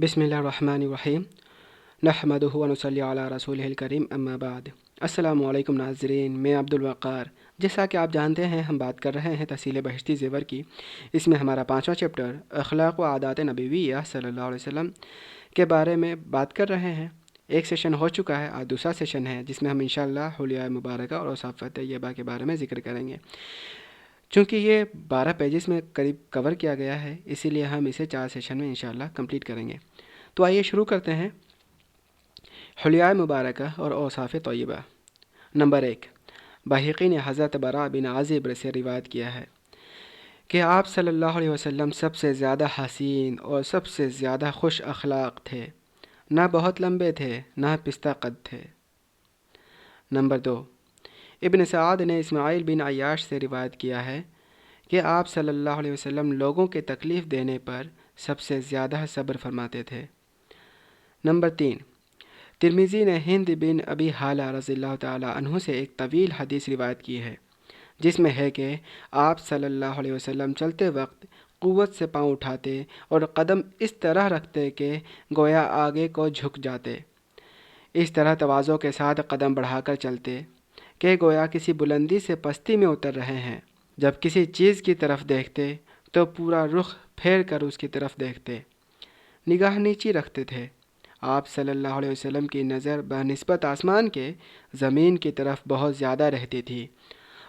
بسم اللہ الرحمن الرحیم نحمدہ ونصلی علی رسولہ الکریم اما بعد۔ السلام علیکم ناظرین، میں عبدالوقار۔ جیسا کہ آپ جانتے ہیں ہم بات کر رہے ہیں تحصیل بہشتی زیور کی۔ اس میں ہمارا 5واں چیپٹر اخلاق و عادات نبویہ صلی اللہ علیہ وسلم کے بارے میں بات کر رہے ہیں۔ ایک سیشن ہو چکا ہے، آج دوسرا سیشن ہے جس میں ہم انشاءاللہ حلیہ مبارکہ اور اوصاف طیبہ کے بارے میں ذکر کریں گے۔ چونکہ یہ 12 پیجز میں قریب کور کیا گیا ہے، اسی لیے ہم اسے 4 سیشن میں انشاءاللہ کمپلیٹ کریں گے۔ تو آئیے شروع کرتے ہیں۔ حلیہ مبارکہ اور اوصاف طیبہ۔ نمبر 1، بہقی نے حضرت براء بن عازب سے روایت کیا ہے کہ آپ صلی اللہ علیہ وسلم سب سے زیادہ حسین اور سب سے زیادہ خوش اخلاق تھے، نہ بہت لمبے تھے نہ پستہ قد تھے۔ نمبر 2، ابن سعد نے اسماعیل بن عیاش سے روایت کیا ہے کہ آپ صلی اللہ علیہ وسلم لوگوں کے تکلیف دینے پر سب سے زیادہ صبر فرماتے تھے۔ نمبر 3، ترمذی نے ہند بن ابی حالہ رضی اللہ تعالی عنہ سے ایک طویل حدیث روایت کی ہے جس میں ہے کہ آپ صلی اللہ علیہ وسلم چلتے وقت قوت سے پاؤں اٹھاتے اور قدم اس طرح رکھتے کہ گویا آگے کو جھک جاتے، اس طرح تواضع کے ساتھ قدم بڑھا کر چلتے کہ گویا کسی بلندی سے پستی میں اتر رہے ہیں۔ جب کسی چیز کی طرف دیکھتے تو پورا رخ پھیر کر اس کی طرف دیکھتے، نگاہ نیچی رکھتے تھے۔ آپ صلی اللہ علیہ وسلم کی نظر بنسبت آسمان کے زمین کی طرف بہت زیادہ رہتی تھی،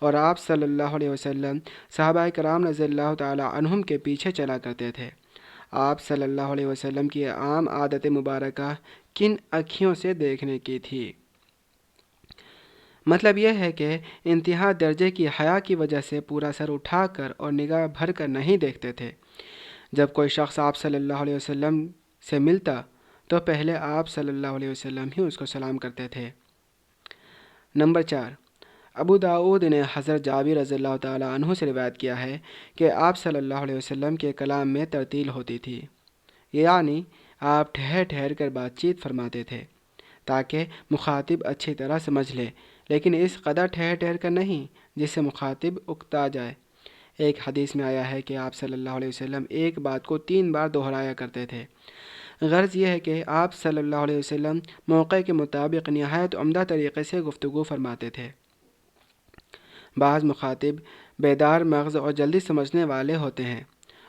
اور آپ صلی اللہ علیہ وسلم صحابہ کرام رضی اللہ تعالی عنہم کے پیچھے چلا کرتے تھے۔ آپ صلی اللہ علیہ وسلم کی عام عادت مبارکہ کن اکھیوں سے دیکھنے کی تھی؟ مطلب یہ ہے کہ انتہا درجے کی حیا کی وجہ سے پورا سر اٹھا کر اور نگاہ بھر کر نہیں دیکھتے تھے۔ جب کوئی شخص آپ صلی اللہ علیہ وسلم سے ملتا تو پہلے آپ صلی اللہ علیہ وسلم ہی اس کو سلام کرتے تھے۔ نمبر 4، ابو داؤد نے حضرت جابر رضی اللہ تعالی عنہ سے روایت کیا ہے کہ آپ صلی اللہ علیہ وسلم کے کلام میں ترتیل ہوتی تھی، یعنی آپ ٹھہر ٹھہر کر بات چیت فرماتے تھے تاکہ مخاطب اچھی طرح سمجھ لے، لیکن اس قدر ٹھہر ٹھہر کر نہیں جس سے مخاطب اکتا جائے۔ ایک حدیث میں آیا ہے کہ آپ صلی اللہ علیہ وسلم ایک بات کو 3 بار دہرایا کرتے تھے۔ غرض یہ ہے کہ آپ صلی اللہ علیہ وسلم موقع کے مطابق نہایت عمدہ طریقے سے گفتگو فرماتے تھے۔ بعض مخاطب بیدار مغز اور جلدی سمجھنے والے ہوتے ہیں،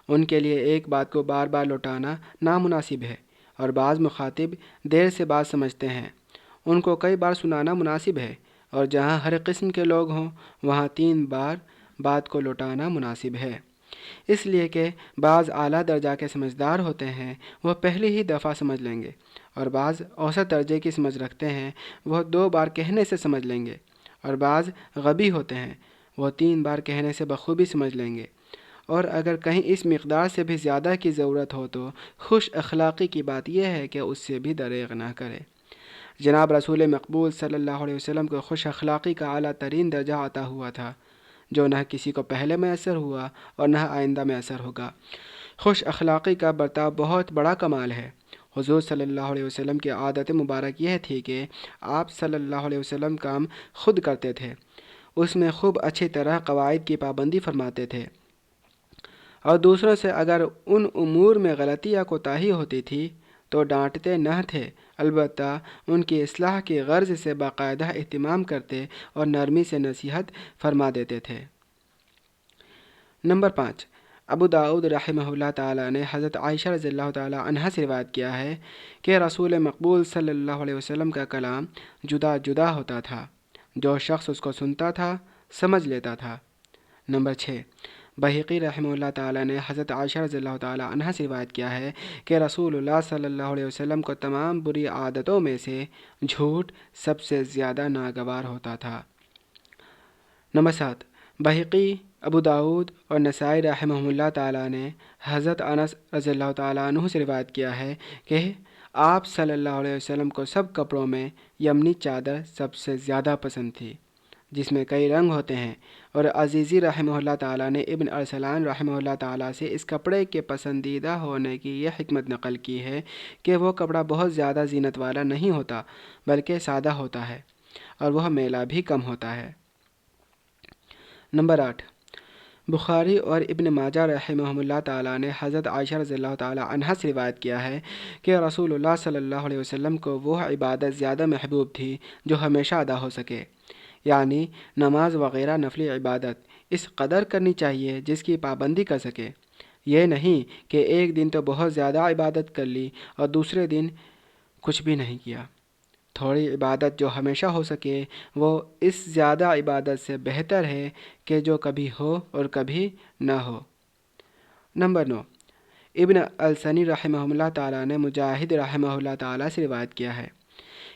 ان کے لیے ایک بات کو بار بار لوٹانا نامناسب ہے، اور بعض مخاطب دیر سے بات سمجھتے ہیں، ان کو کئی بار سنانا مناسب ہے، اور جہاں ہر قسم کے لوگ ہوں وہاں 3 بار بات کو لوٹانا مناسب ہے۔ اس لیے کہ بعض اعلیٰ درجہ کے سمجھدار ہوتے ہیں، وہ پہلی ہی دفعہ سمجھ لیں گے، اور بعض اوسط درجے کی سمجھ رکھتے ہیں، وہ 2 بار کہنے سے سمجھ لیں گے، اور بعض غبی ہوتے ہیں، وہ 3 بار کہنے سے بخوبی سمجھ لیں گے، اور اگر کہیں اس مقدار سے بھی زیادہ کی ضرورت ہو تو خوش اخلاقی کی بات یہ ہے کہ اس سے بھی دریغ نہ کرے۔ جناب رسول مقبول صلی اللہ علیہ وسلم کو خوش اخلاقی کا اعلیٰ ترین درجہ عطا ہوا تھا، جو نہ کسی کو پہلے میسر ہوا اور نہ آئندہ میسر ہوگا۔ خوش اخلاقی کا برتاؤ بہت بڑا کمال ہے۔ حضور صلی اللہ علیہ وسلم کی عادت مبارک یہ تھی کہ آپ صلی اللہ علیہ وسلم کام خود کرتے تھے، اس میں خوب اچھی طرح قواعد کی پابندی فرماتے تھے، اور دوسروں سے اگر ان امور میں غلطی یا کوتاہی ہوتی تھی تو ڈانٹتے نہ تھے، البتہ ان کی اصلاح کی غرض سے باقاعدہ اہتمام کرتے اور نرمی سے نصیحت فرما دیتے تھے۔ نمبر 5، ابو داؤد رحمہ اللہ تعالیٰ نے حضرت عائشہ رضی اللہ تعالیٰ عنہا سے روایت کیا ہے کہ رسول مقبول صلی اللہ علیہ وسلم کا کلام جدا جدا ہوتا تھا، جو شخص اس کو سنتا تھا سمجھ لیتا تھا۔ نمبر 6، بہقی رحمہ اللہ تعالیٰ نے حضرت عائشہ رضی اللہ تعالیٰ عنہا سے روایت کیا ہے کہ رسول اللہ صلی اللہ علیہ وسلم کو تمام بری عادتوں میں سے جھوٹ سب سے زیادہ ناگوار ہوتا تھا۔ نمبر 7، بہقی، ابو داؤد اور نسائی رحمہ اللہ تعالیٰ نے حضرت انس رضی اللہ تعالیٰ عنہ سے روایت کیا ہے کہ آپ صلی اللہ علیہ وسلم کو سب کپڑوں میں یمنی چادر سب سے زیادہ پسند تھی، جس میں کئی رنگ ہوتے ہیں، اور عزیزی رحمہ اللہ تعالیٰ نے ابن ارسلان رحمہ اللہ تعالیٰ سے اس کپڑے کے پسندیدہ ہونے کی یہ حکمت نقل کی ہے کہ وہ کپڑا بہت زیادہ زینت والا نہیں ہوتا بلکہ سادہ ہوتا ہے، اور وہ میلا بھی کم ہوتا ہے۔ نمبر 8، بخاری اور ابن ماجہ رحمہم اللہ تعالیٰ نے حضرت عائشہ رضی اللہ تعالیٰ عنہا سے روایت کیا ہے کہ رسول اللہ صلی اللہ علیہ وسلم کو وہ عبادت زیادہ محبوب تھی جو ہمیشہ ادا ہو سکے، یعنی نماز وغیرہ نفلی عبادت اس قدر کرنی چاہیے جس کی پابندی کر سکے، یہ نہیں کہ ایک دن تو بہت زیادہ عبادت کر لی اور دوسرے دن کچھ بھی نہیں کیا۔ تھوڑی عبادت جو ہمیشہ ہو سکے وہ اس زیادہ عبادت سے بہتر ہے کہ جو کبھی ہو اور کبھی نہ ہو۔ نمبر 9، ابن السنی رحمہ اللہ تعالیٰ نے مجاہد رحمہ اللہ تعالیٰ سے روایت کیا ہے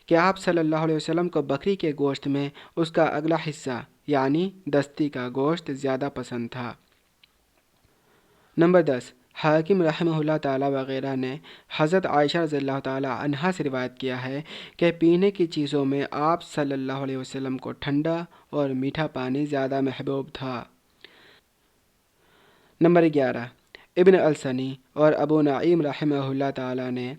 کہ آپ صلی اللہ علیہ وسلم کو بکری کے گوشت میں اس کا اگلا حصہ یعنی دستی کا گوشت زیادہ پسند تھا۔ نمبر 10، حاکم رحمہ اللہ تعالیٰ وغیرہ نے حضرت عائشہ رضی اللہ تعالیٰ عنہا سے روایت کیا ہے کہ پینے کی چیزوں میں آپ صلی اللہ علیہ وسلم کو ٹھنڈا اور میٹھا پانی زیادہ محبوب تھا۔ نمبر 11، ابن السنی اور ابو نعیم رحمہ اللہ تعالیٰ نے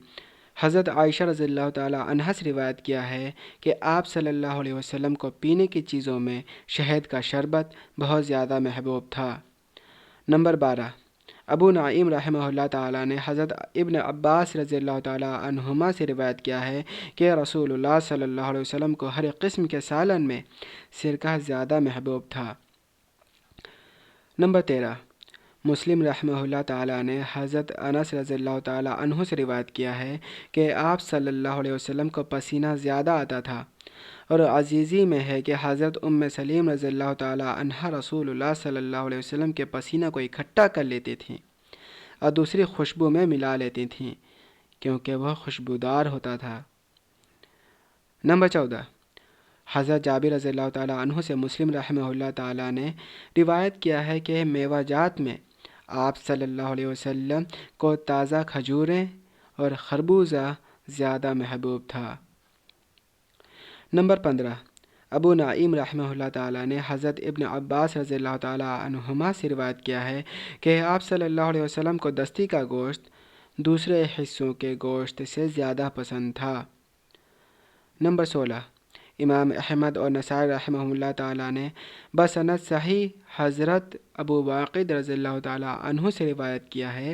حضرت عائشہ رضی اللہ تعالیٰ عنہا سے روایت کیا ہے کہ آپ صلی اللہ علیہ وسلم کو پینے کی چیزوں میں شہد کا شربت بہت زیادہ محبوب تھا۔ نمبر 12، ابو نعیم رحمہ اللہ تعالیٰ نے حضرت ابن عباس رضی اللہ تعالیٰ عنہما سے روایت کیا ہے کہ رسول اللہ صلی اللہ علیہ وسلم کو ہر قسم کے سالن میں سرکہ زیادہ محبوب تھا۔ نمبر 13، مسلم رحمہ اللہ تعالیٰ نے حضرت انس رضی اللہ تعالیٰ عنہ سے روایت کیا ہے کہ آپ صلی اللہ علیہ وسلم کو پسینہ زیادہ آتا تھا، اور عزیزی میں ہے کہ حضرت ام سلیم رضی اللہ تعالیٰ عنہا رسول اللہ صلی اللہ علیہ وسلم کے پسینہ کو اکٹھا کر لیتی تھیں اور دوسری خوشبو میں ملا لیتی تھیں کیونکہ وہ خوشبودار ہوتا تھا۔ نمبر 14، حضرت جابر رضی اللہ تعالیٰ عنہ سے مسلم رحمہ اللہ تعالیٰ نے روایت کیا ہے کہ میوہ جات میں آپ صلی اللہ علیہ وسلم کو تازہ کھجوریں اور خربوزہ زیادہ محبوب تھا۔ نمبر 15، ابو نعیم رحمہ اللہ تعالیٰ نے حضرت ابن عباس رضی اللہ تعالیٰ عنہما سے روایت کیا ہے کہ آپ صلی اللہ علیہ وسلم کو دستی کا گوشت دوسرے حصوں کے گوشت سے زیادہ پسند تھا۔ نمبر 16، امام احمد اور نسائی رحمہ اللہ تعالیٰ نے بسند صحیح حضرت ابو واقد رضی اللہ تعالیٰ عنہ سے روایت کیا ہے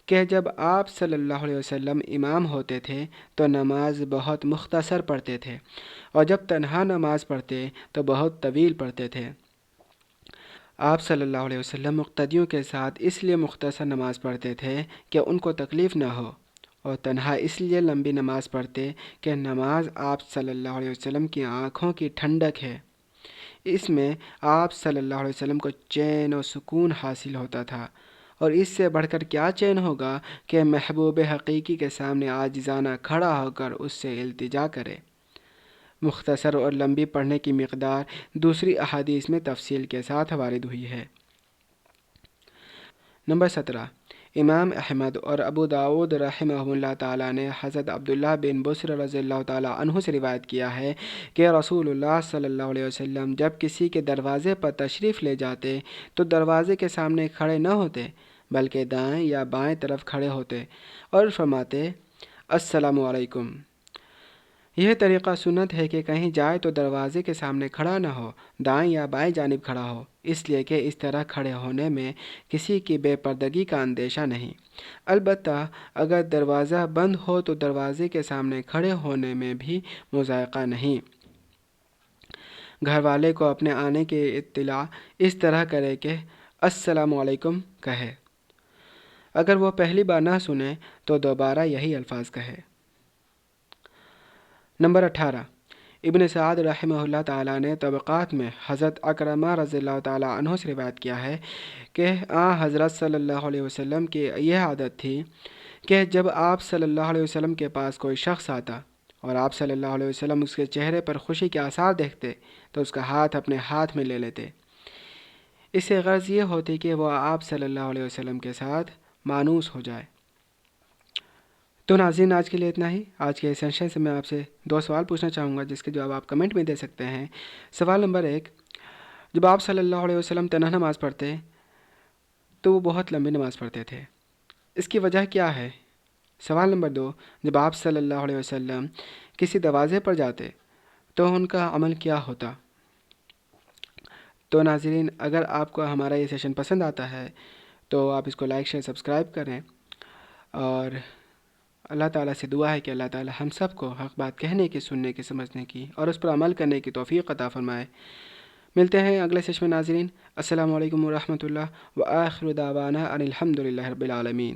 کہ جب آپ صلی اللہ علیہ وسلم امام ہوتے تھے تو نماز بہت مختصر پڑھتے تھے، اور جب تنہا نماز پڑھتے تو بہت طویل پڑھتے تھے۔ آپ صلی اللہ علیہ وسلم مقتدیوں کے ساتھ اس لیے مختصر نماز پڑھتے تھے کہ ان کو تکلیف نہ ہو، اور تنہا اس لیے لمبی نماز پڑھتے کہ نماز آپ صلی اللہ علیہ وسلم کی آنکھوں کی ٹھنڈک ہے۔ اس میں آپ صلی اللہ علیہ وسلم کو چین و سکون حاصل ہوتا تھا، اور اس سے بڑھ کر کیا چین ہوگا کہ محبوب حقیقی کے سامنے عاجزانہ کھڑا ہو کر اس سے التجا کرے۔ مختصر اور لمبی پڑھنے کی مقدار دوسری احادیث میں تفصیل کے ساتھ وارد ہوئی ہے۔ نمبر 17، امام احمد اور ابو داود رحمہ اللہ تعالیٰ نے حضرت عبداللہ بن بصر رضی اللہ تعالیٰ عنہ سے روایت کیا ہے کہ رسول اللہ صلی اللہ علیہ وسلم جب کسی کے دروازے پر تشریف لے جاتے تو دروازے کے سامنے کھڑے نہ ہوتے بلکہ دائیں یا بائیں طرف کھڑے ہوتے اور فرماتے السلام علیکم۔ یہ طریقہ سنت ہے کہ کہیں جائے تو دروازے کے سامنے کھڑا نہ ہو، دائیں یا بائیں جانب کھڑا ہو، اس لیے کہ اس طرح کھڑے ہونے میں کسی کی بے پردگی کا اندیشہ نہیں۔ البتہ اگر دروازہ بند ہو تو دروازے کے سامنے کھڑے ہونے میں بھی مضائقہ نہیں۔ گھر والے کو اپنے آنے کی اطلاع اس طرح کرے کہ السلام علیکم کہے۔ اگر وہ پہلی بار نہ سنے تو دوبارہ یہی الفاظ کہے۔ نمبر 18، ابن سعد رحمہ اللہ تعالیٰ نے طبقات میں حضرت اکرمہ رضی اللہ تعالیٰ عنہ سے روایت کیا ہے کہ حضرت صلی اللہ علیہ وسلم کی یہ عادت تھی کہ جب آپ صلی اللہ علیہ وسلم کے پاس کوئی شخص آتا اور آپ صلی اللہ علیہ وسلم اس کے چہرے پر خوشی کے آثار دیکھتے تو اس کا ہاتھ اپنے ہاتھ میں لے لیتے۔ اس سے غرض یہ ہوتی کہ وہ آپ صلی اللہ علیہ وسلم کے ساتھ مانوس ہو جائے۔ تو ناظرین، آج کے لیے اتنا ہی۔ آج کے سیشن سے میں آپ سے 2 سوال پوچھنا چاہوں گا جس کے جواب آپ کمنٹ میں دے سکتے ہیں۔ سوال نمبر 1، جب آپ صلی اللہ علیہ وسلم تنہا نماز پڑھتے تو وہ بہت لمبی نماز پڑھتے تھے، اس کی وجہ کیا ہے؟ سوال نمبر 2، جب آپ صلی اللہ علیہ وسلم کسی دروازے پر جاتے تو ان کا عمل کیا ہوتا؟ تو ناظرین، اگر آپ کو ہمارا یہ سیشن پسند آتا ہے تو آپ اس کو لائک شیئر سبسکرائب کریں، اور اللہ تعالیٰ سے دعا ہے کہ اللہ تعالیٰ ہم سب کو حق بات کہنے کی، سننے کی، سمجھنے کی اور اس پر عمل کرنے کی توفیق عطا فرمائے۔ ملتے ہیں اگلے سیشن میں ناظرین۔ السلام علیکم ورحمۃ اللہ، وآخر دعوانا ان الحمد للہ رب العالمین۔